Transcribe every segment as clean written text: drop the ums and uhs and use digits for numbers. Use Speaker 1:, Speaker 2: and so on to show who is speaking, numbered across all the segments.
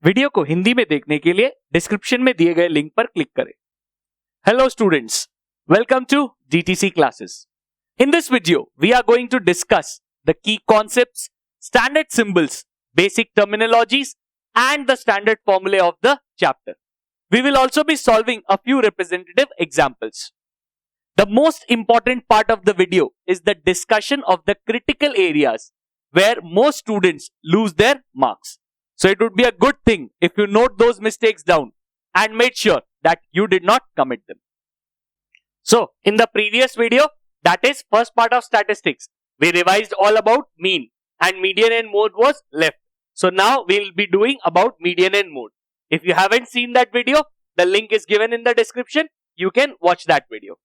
Speaker 1: Video को हिंदी में देखने के लिए डिस्क्रिप्शन में दिए गए लिंक पर क्लिक करें। Hello students, welcome to DTC क्लासेस। In this video, we are going to discuss the key concepts, standard symbols, basic terminologies, and the standard formulae of the chapter. We will also be solving a few representative examples. The most important part of the video is the discussion of the critical areas where most students lose their marks. So it would be a good thing if you note those mistakes down and made sure that you did not commit them. So in the previous video, that is first part of statistics, we revised all about mean and median and mode was left. So now we will be doing about median and mode. If you haven't seen that video, the link is given in the description. You can watch that video.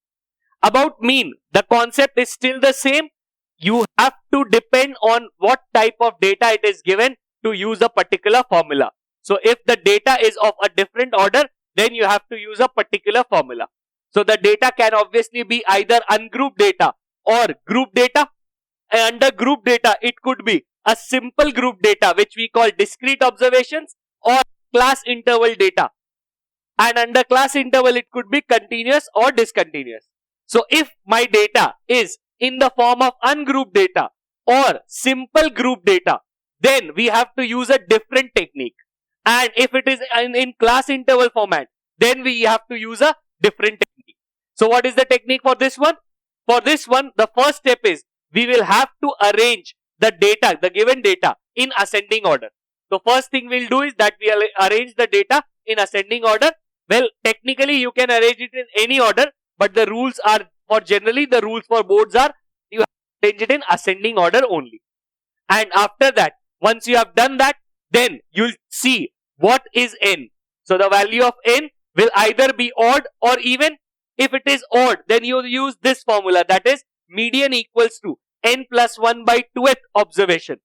Speaker 1: About mean, the concept is still the same. You have to depend on what type of data it is given to use a particular formula. So if the data is of a different order, then you have to use a particular formula. So the data can obviously be either ungrouped data or group data. And under group data, it could be a simple group data which we call discrete observations or class interval data. And under class interval, it could be continuous or discontinuous. So if my data is in the form of ungrouped data or simple group data, then we have to use a different technique. And if it is in class interval format, then we have to use a different technique. So what is the technique for this one? For this one, the first step is we will have to arrange the data, the given data in ascending order. So first thing we'll do is that we'll arrange the data in ascending order. Well, technically you can arrange it in any order, but the rules are the rules for boards are you have to arrange it in ascending order only. And after that, once you have done that, then you'll see what is n. So the value of n will either be odd or even. If it is odd, then you use this formula, that is median equals to n plus 1 by 2th observation.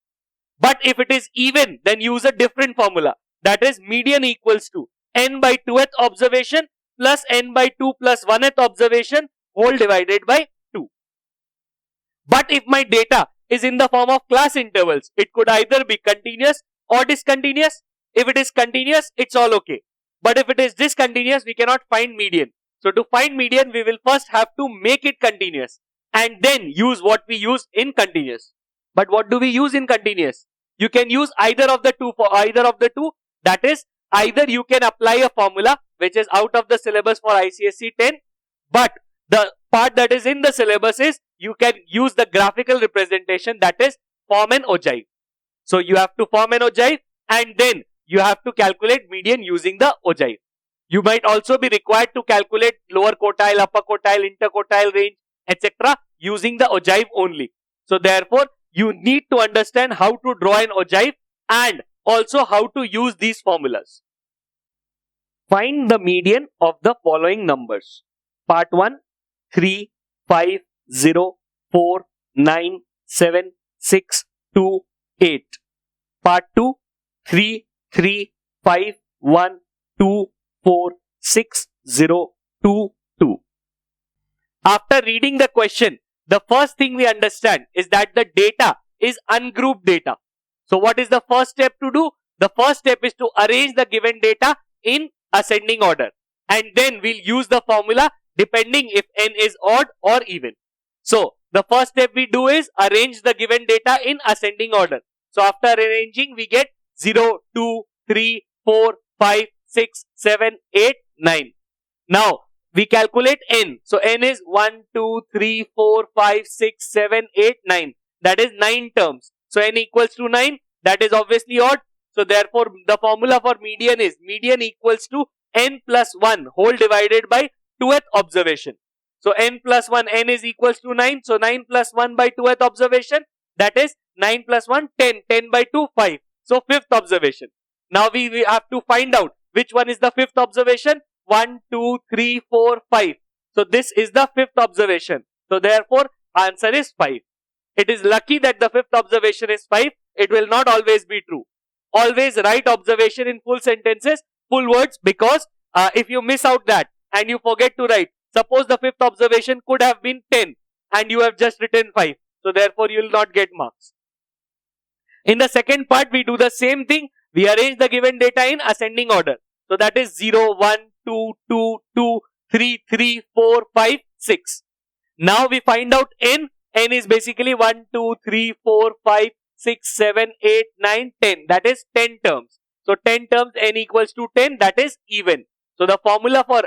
Speaker 1: But if it is even, then use a different formula, that is median equals to n by 2th observation plus n by 2 plus 1th observation whole divided by 2. But if my data is in the form of class intervals, it could either be continuous or discontinuous. If it is continuous, it's all okay. But if it is discontinuous, we cannot find median. So to find median, we will first have to make it continuous and then use what we use in continuous. But what do we use in continuous? You can use either of the two for either of the two. That is, either you can apply a formula which is out of the syllabus for ICSE 10, but the part that is in the syllabus is you can use the graphical representation, that is form an ogive. So you have to form an ogive and then you have to calculate median using the ogive. You might also be required to calculate lower quartile, upper quartile, interquartile range, etc. using the ogive only. So therefore, you need to understand how to draw an ogive and also how to use these formulas. Find the median of the following numbers. Part 1, 3, 5, 0, 4, 9, 7, 6, 2, 8. Part 2, 3, 3, 5, 1, 2, 4, 6, 0, 2, 2. After reading the question, the first thing we understand is that the data is ungrouped data. So what is the first step to do? The first step is to arrange the given data in ascending order. And then we'll use the formula depending if n is odd or even. So the first step we do is arrange the given data in ascending order. So after arranging, we get 0, 2, 3, 4, 5, 6, 7, 8, 9. Now we calculate n. So n is 1, 2, 3, 4, 5, 6, 7, 8, 9. That is 9 terms. So n equals to 9. That is obviously odd. So therefore the formula for median is median equals to n plus 1 whole divided by 2th observation. So n plus 1, n is equals to 9. So 9 plus 1 by 2th observation, that is 9 plus 1, 10. 10 by 2, 5. So 5th observation. Now we have to find out which one is the 5th observation. 1, 2, 3, 4, 5. So this is the 5th observation. So therefore answer is 5. It is lucky that the 5th observation is 5. It will not always be true. Always write observation in full sentences, full words, because if you miss out that and you forget to write, suppose the 5th observation could have been 10 and you have just written 5. So therefore you will not get marks. In the second part, we do the same thing. We arrange the given data in ascending order. So that is 0, 1, 2, 2, 2, 3, 3, 4, 5, 6. Now we find out n. N is basically 1, 2, 3, 4, 5, 6, 7, 8, 9, 10. That is 10 terms. So 10 terms, n equals to 10. That is even. So the formula for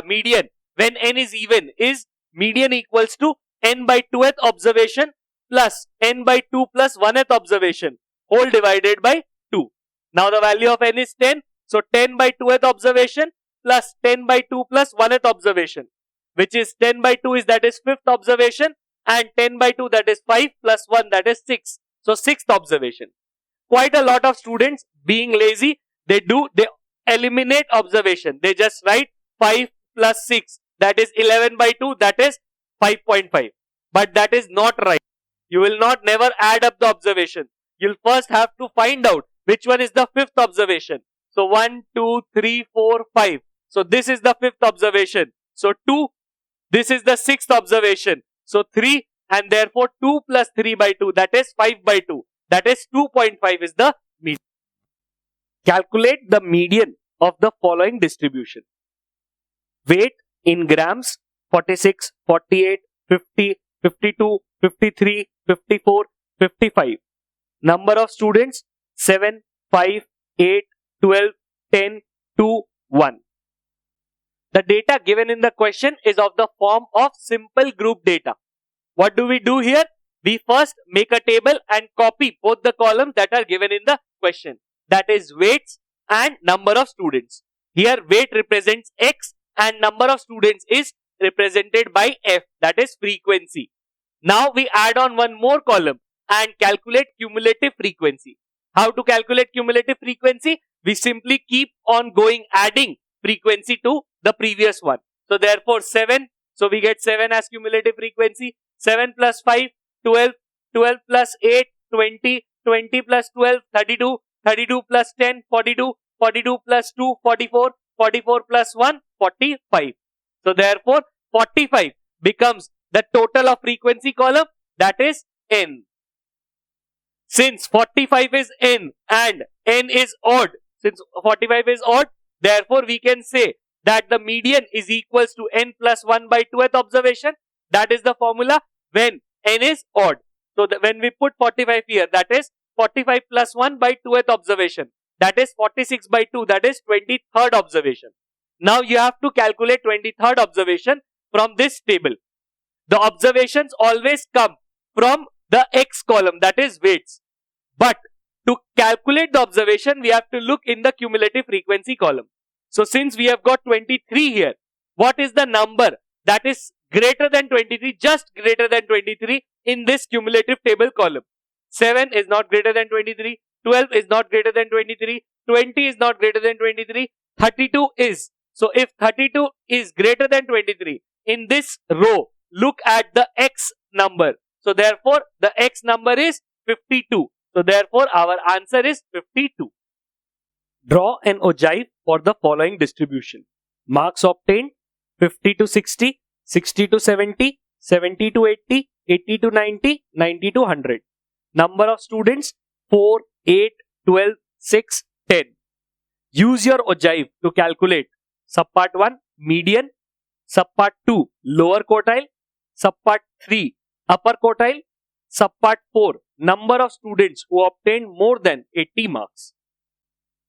Speaker 1: median when n is even is median equals to n by 2th observation plus n by 2 plus 1th observation whole divided by 2. Now the value of n is 10. So 10 by 2th observation plus 10 by 2 plus 1th observation, which is 10 by 2 is that is 5th observation, and 10 by 2 that is 5 plus 1 that is 6. So 6th observation. Quite a lot of students being lazy, they eliminate observation. They just write 5 plus 6 that is 11 by 2 that is 5.5. But that is not right. You will not never add up the observation. You'll first have to find out which one is the 5th observation. So 1, 2, 3, 4, 5. So this is the 5th observation. So 2. This is the 6th observation. So 3, and therefore 2 plus 3 by 2 that is 5 by 2. That is 2.5 is the median. Calculate the median of the following distribution. Weight in grams 46, 48, 50, 52, 53, 54, 55. Number of students 7, 5, 8, 12, 10, 2, 1. The data given in the question is of the form of simple group data. What do we do here? We first make a table and copy both the columns that are given in the question. That is weights and number of students. Here weight represents X and number of students is represented by F, that is frequency. Now we add on one more column and calculate cumulative frequency. How to calculate cumulative frequency? We simply keep on going adding frequency to the previous one. So therefore 7, so we get 7 as cumulative frequency. 7 plus 5, 12, 12 plus 8, 20, 20 plus 12, 32, 32 plus 10, 42, 42 plus 2, 44, 44 plus 1, 45. So therefore 45 becomes the total of frequency column, that is n. Since 45 is n and n is odd, since 45 is odd, therefore we can say that the median is equals to n plus 1 by 2th observation. That is the formula when n is odd. So when we put 45 here, that is 45 plus 1 by 2th observation. That is 46 by 2, that is 23rd observation. Now you have to calculate 23rd observation from this table. The observations always come from the X column, that is weights. But to calculate the observation, we have to look in the cumulative frequency column. So since we have got 23 here, what is the number that is greater than 23, just greater than 23 in this cumulative table column? 7 is not greater than 23, 12 is not greater than 23, 20 is not greater than 23, 32 is. So if 32 is greater than 23, in this row, look at the X number. So therefore, the X number is 52. So therefore, our answer is 52. Draw an ogive for the following distribution. Marks obtained 50 to 60, 60 to 70, 70 to 80, 80 to 90, 90 to 100. Number of students 4, 8, 12, 6, 10. Use your ogive to calculate subpart 1 median, subpart 2 lower quartile, subpart 3 upper quartile, subpart 4 number of students who obtained more than 80 marks.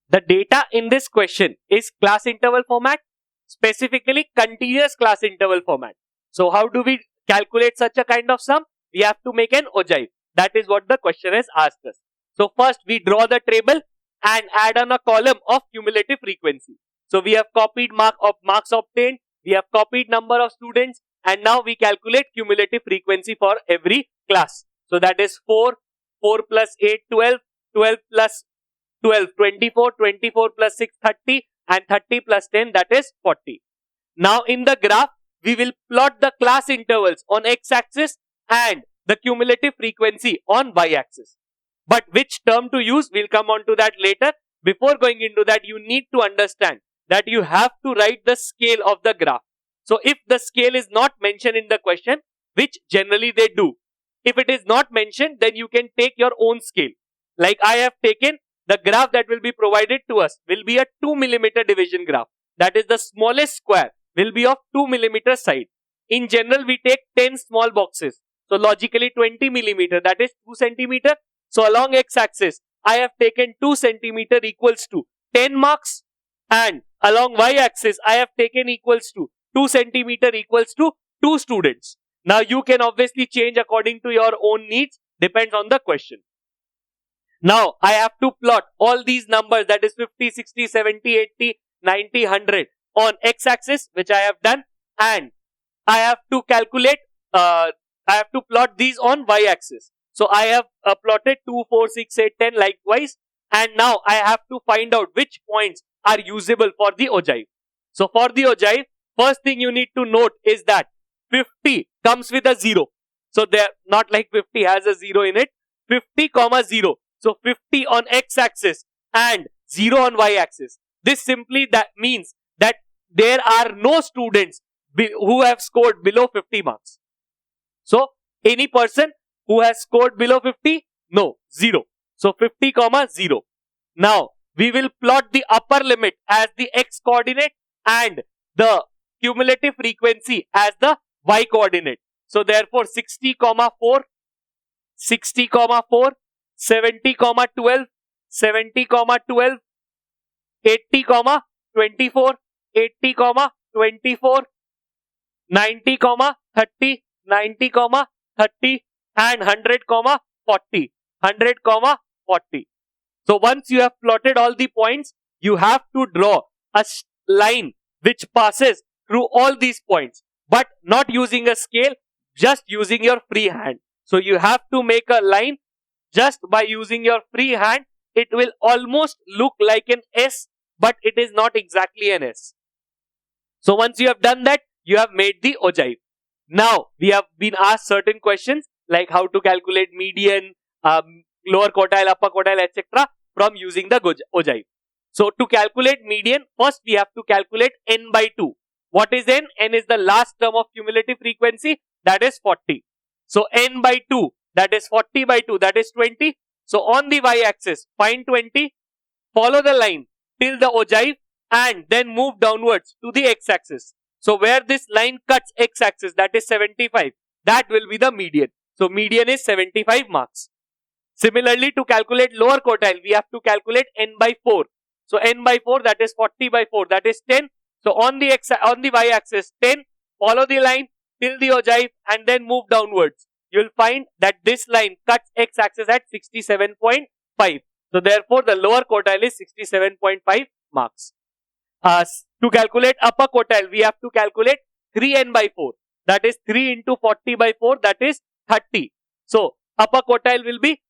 Speaker 1: The data in this question is class interval format, specifically continuous class interval format. So how do we calculate such a kind of sum? We have to make an ogive. That is what the question has asked us. So first we draw the table and add on a column of cumulative frequency. So we have copied marks obtained, we have copied number of students, and now we calculate cumulative frequency for every class. So that is 4, 4 plus 8, 12, 12 plus 12, 24, 24 plus 6, 30, and 30 plus 10, that is 40. Now in the graph, we will plot the class intervals on x-axis and the cumulative frequency on y-axis. But which term to use, we'll come on to that later. Before going into that, you need to understand that you have to write the scale of the graph. So if the scale is not mentioned in the question, which generally they do, if it is not mentioned, then you can take your own scale. Like I have taken the graph that will be provided to us will be a 2 millimeter division graph. That is the smallest square will be of 2 millimeter side. In general, we take 10 small boxes. So logically 20 millimeter, that is 2 centimeter. So along x-axis, I have taken 2 centimeter equals to 10 marks, and along y-axis, I have taken equals to 2 centimeter equals to 2 students. Now you can obviously change according to your own needs, depends on the question. Now I have to plot all these numbers, that is 50, 60, 70, 80, 90, 100 on x-axis, which I have done, and I have to calculate, I have to plot these on y-axis. So I have plotted 2, 4, 6, 8, 10 likewise, and now I have to find out which points are usable for the ogive. So for the ogive, first thing you need to note is that 50 comes with a 0. So they are not like 50 has a 0 in it. 50 comma 0. So 50 on x-axis and 0 on y-axis. This simply that means that there are no students who have scored below 50 marks. So any person who has scored below 50? No, 0. So 50 comma 0. Now we will plot the upper limit as the x coordinate and the cumulative frequency as the y coordinate. So therefore 60 comma 4, 60 comma 4, 70 comma 12, 70 comma 12, 80 comma 24, 80 comma 24, 90 comma 30, 90 comma 30, and 100 comma 40, 100 comma 40. So once you have plotted all the points, you have to draw a line which passes through all these points, but not using a scale, just using your free hand. So you have to make a line just by using your free hand. It will almost look like an S, but it is not exactly an S. So once you have done that, you have made the ogive. Now we have been asked certain questions like how to calculate median, lower quartile, upper quartile, etc. from using the ogive. So to calculate median, first we have to calculate n by 2. What is n? N is the last term of cumulative frequency, that is 40. So n by 2, that is 40 by 2, that is 20. So on the y-axis, find 20, follow the line till the ogive, and then move downwards to the x-axis. So where this line cuts x-axis, that is 75, that will be the median. So median is 75 marks. Similarly, to calculate lower quartile, we have to calculate n by 4. So n by 4, that is 40 by 4, that is 10. So on the y-axis 10, follow the line till the ogive and then move downwards. You will find that this line cuts x-axis at 67.5. So therefore the lower quartile is 67.5 marks. To calculate upper quartile, we have to calculate 3n by 4. That is 3 into 40 by 4, that is 30. So upper quartile will be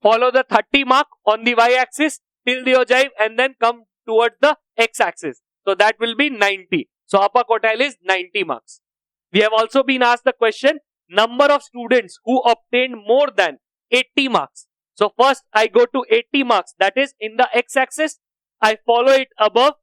Speaker 1: follow the 30 mark on the y-axis till the ogive and then come towards the x-axis. So that will be 90. So upper quartile is 90 marks. We have also been asked the question, number of students who obtained more than 80 marks. So first I go to 80 marks, that is in the x-axis. I follow it above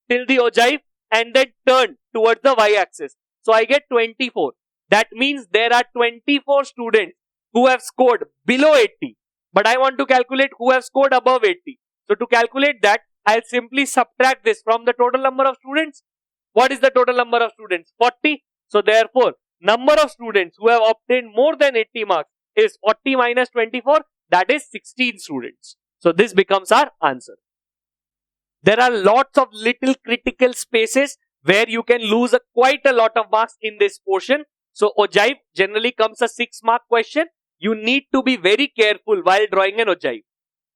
Speaker 1: till the ogive and then turn towards the y-axis. So I get 24. That means there are 24 students who have scored below 80. But I want to calculate who have scored above 80. So to calculate that, I'll simply subtract this from the total number of students. What is the total number of students? 40. So therefore, number of students who have obtained more than 80 marks is 40 minus 24. That is 16 students. So this becomes our answer. There are lots of little critical spaces where you can lose quite a lot of marks in this portion. So ogive generally comes a 6-mark question. You need to be very careful while drawing an ogive.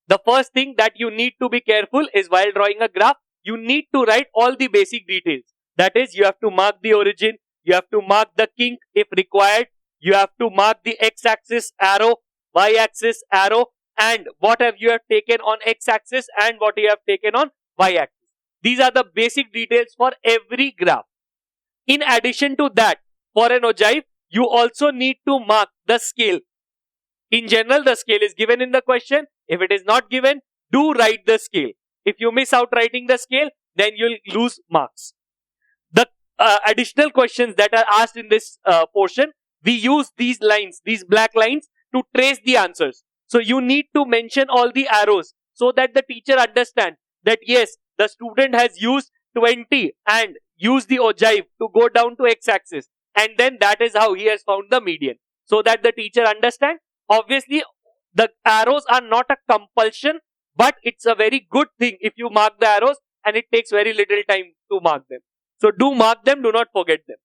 Speaker 1: The first thing that you need to be careful is while drawing a graph, you need to write all the basic details. That is, you have to mark the origin, you have to mark the kink if required, you have to mark the x-axis arrow, y-axis arrow, and what have you have taken on x-axis and what you have taken on y-axis. These are the basic details for every graph. In addition to that, for an ogive, you also need to mark the scale. In general, the scale is given in the question. If it is not given, do write the scale. If you miss out writing the scale, then you'll lose marks. The additional questions that are asked in this portion, we use these lines, these black lines, to trace the answers. So you need to mention all the arrows so that the teacher understands that yes, the student has used 20 and used the ogive to go down to x-axis, and then that is how he has found the median. So that the teacher understands. Obviously, the arrows are not a compulsion, but it's a very good thing if you mark the arrows, and it takes very little time to mark them. So do mark them, do not forget them.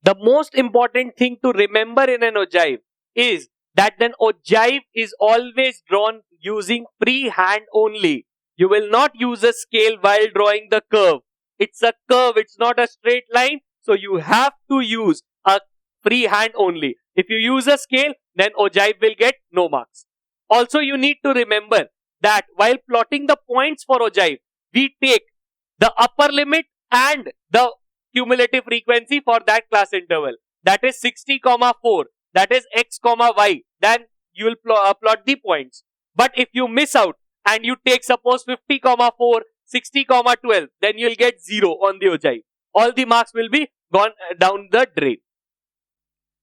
Speaker 1: The most important thing to remember in an ogive is that an ogive is always drawn using free hand only. You will not use a scale while drawing the curve. It's a curve, it's not a straight line. So you have to use a free hand only. If you use a scale, then ogive will get no marks. Also, you need to remember that while plotting the points for ogive, we take the upper limit and the cumulative frequency for that class interval. That is 60, 4. That is x, y. Then you will plot the points. But if you miss out and you take suppose 50, 4, 60, 12, then you will get 0 on the ogive. All the marks will be gone down the drain.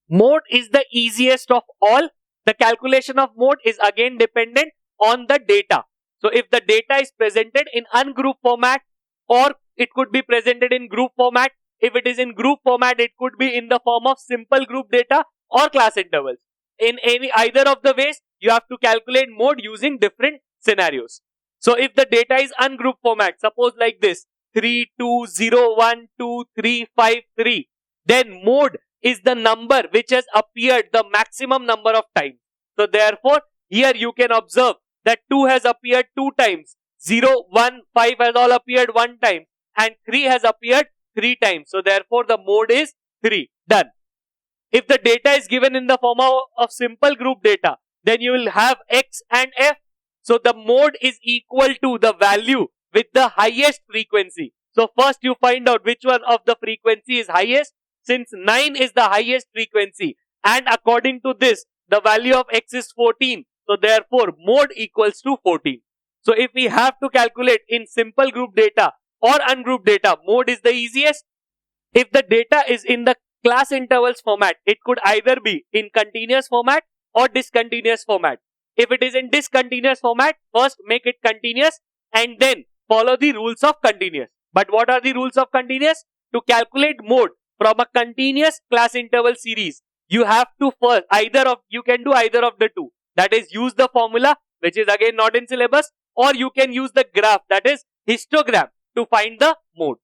Speaker 1: Mode is the easiest of all. The calculation of mode is again dependent on the data. So if the data is presented in ungrouped format, or it could be presented in group format. If it is in group format, it could be in the form of simple group data or class intervals. In either of the ways, you have to calculate mode using different scenarios. So if the data is ungrouped format, suppose like this, 3, 2, 0, 1, 2, 3, 5, 3, then mode is the number which has appeared the maximum number of times. So therefore, here you can observe that 2 has appeared 2 times, 0, 1, 5 has all appeared 1 time, and 3 has appeared 3 times. So therefore, the mode is 3. Done. If the data is given in the form of simple group data, then you will have x and f. So the mode is equal to the value with the highest frequency. So first you find out which one of the frequency is highest. Since 9 is the highest frequency, and according to this, the value of x is 14. So therefore, mode equals to 14. So if we have to calculate in simple group data or ungrouped data, mode is the easiest. If the data is in the class intervals format, it could either be in continuous format or discontinuous format. If it is in discontinuous format, first make it continuous and then follow the rules of continuous. But what are the rules of continuous? To calculate mode from a continuous class interval series, you have to first you can do either of the two. That is, use the formula, which is again not in syllabus, or you can use the graph, that is histogram, to find the mode.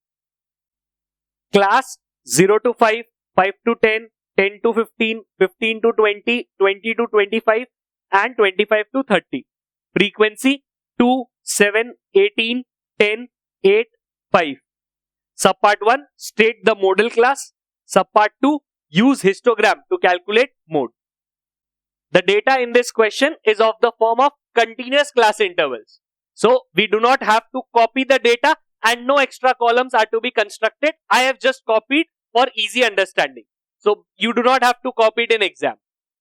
Speaker 1: Class 0 to 5, 5 to 10, 10 to 15, 15 to 20, 20 to 25 and 25 to 30. Frequency 2, 7, 18, 10, 8, 5. Subpart 1, state the modal class. Subpart 2, use histogram to calculate mode. The data in this question is of the form of continuous class intervals. So we do not have to copy the data and no extra columns are to be constructed. I have just copied for easy understanding. So you do not have to copy it in exam.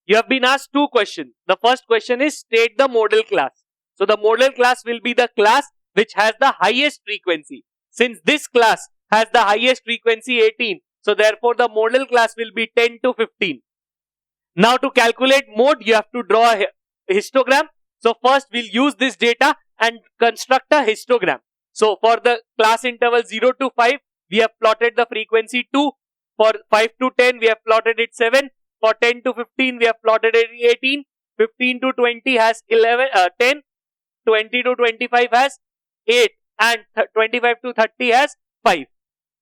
Speaker 1: You have been asked 2 questions. The first question is state the modal class. So the modal class will be the class which has the highest frequency. Since this class has the highest frequency 18, so therefore the modal class will be 10 to 15. Now to calculate mode, you have to draw a histogram. So first we'll use this data and construct a histogram. So for the class interval 0 to 5, we have plotted the frequency 2. For 5 to 10, we have plotted it 7. For 10 to 15, we have plotted it 18. 15 to 20 has 10. 20 to 25 has 8. And 25 to 30 has 5.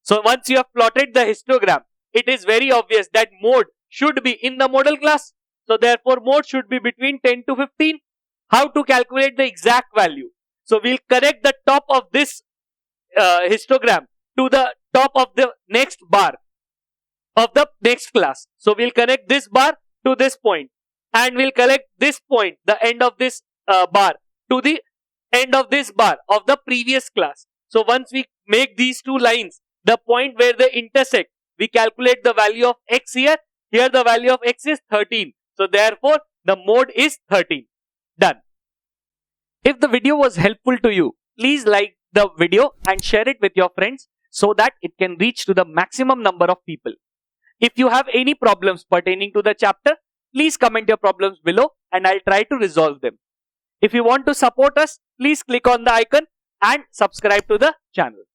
Speaker 1: So once you have plotted the histogram, it is very obvious that mode should be in the modal class. So therefore, mode should be between 10 to 15. How to calculate the exact value? So we'll connect the top of this histogram to the top of the next bar of the next class. So we'll connect this bar to this point, and we'll connect this point, the end of this bar, to the end of this bar of the previous class. So once we make these 2 lines, the point where they intersect, we calculate the value of x here. Here the value of x is 13. So therefore, the mode is 13. Done. If the video was helpful to you, please like the video and share it with your friends so that it can reach to the maximum number of people. If you have any problems pertaining to the chapter, please comment your problems below and I'll try to resolve them. If you want to support us, please click on the icon and subscribe to the channel.